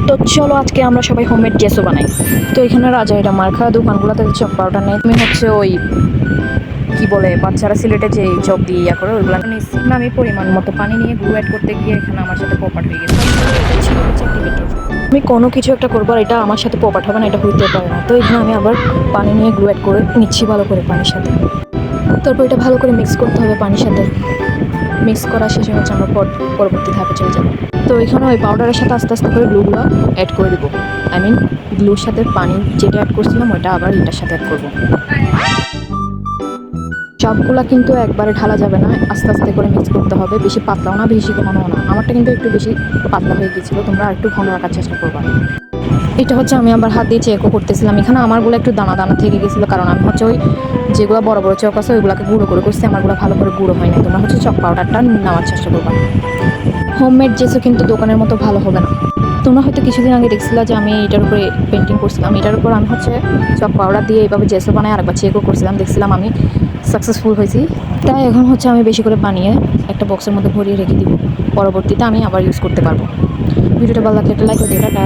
তো চলো আজকে আমরা সবাই হোমমেড জেসও বানাই। তো এখানে রাজা এটা মার্কা দোকানগুলোতে চপ পাউডার নেই, তুমি হচ্ছে ওই কি বলে বাচ্চারা সিলেটে যে চপ দিয়ে ইয়া করে ওইগুলো নিচ্ছি না। আমি পরিমাণ মতো পানি নিয়ে গ্লু অ্যাড করতে গিয়ে এখানে আমার সাথে পপাট হয়ে গেছে। এটা ছিল হচ্ছে অ্যাক্টিভেটর। আমি কোনো কিছু একটা করবো আর এটা আমার সাথে পপাট হবে না, এটা হইতে পারে না। তো এখানে আমি আবার পানি নিয়ে গ্লু অ্যাড করে নিচ্ছি ভালো করে পানির সাথে। তারপর এটা ভালো করে মিক্স করতে হবে পানির সাথে। মিক্স করা শেষে হচ্ছে আমরা পরবর্তী ধাপে চলে যাবো। তো এখানে ওই পাউডারের সাথে আস্তে আস্তে করে গ্লুগুলো অ্যাড করে দেবো। আই মিন গ্লুর সাথে পানি যেটা অ্যাড করছিলাম ওইটা আবার এটার সাথে অ্যাড করবো। সবগুলা কিন্তু একবারে ঢালা যাবে না, আস্তে আস্তে করে মিক্স করতে হবে। বেশি পাতলাও না বেশি ঘনও না। আমারটা কিন্তু একটু বেশি পাতলা হয়ে গিয়েছিলো, তোমরা একটু ঘন রাখার চেষ্টা করবা। এটা হচ্ছে আমি আবার হাত দিয়ে চেকও করতেছিলাম। এখানে আমারগুলো একটু দানা দানা থেকে গেছিলো, কারণ আমি হচ্ছে ওই যেগুলো বড় বড় চক আছে ওইগুলোকে গুঁড়ো করে করছি, আমারগুলো ভালো করে গুঁড়ো হয় না। তোমরা হচ্ছে চক পাউডারটা নেওয়ার চেষ্টা করবা। হোমমেড জেসও কিন্তু দোকানের মতো ভালো হবে না। তোমরা হয়তো কিছুদিন আগে দেখছিলা যে আমি এটার উপরে পেন্টিং করছিলাম, এটার উপর আমি হচ্ছে চক পাউডার দিয়ে এইভাবে জেসও বানাই আরেকবার চেকও করছিলাম, দেখছিলাম আমি সাকসেসফুল হয়েছি। তাই এখন হচ্ছে আমি বেশি করে বানিয়ে একটা বক্সের মধ্যে ভরিয়ে রেখে দিব, পরবর্তীতে আমি আবার ইউজ করতে পারবো। ভিডিওটা ভালো লাগলে একটা লাইক করে দিও। টাটা।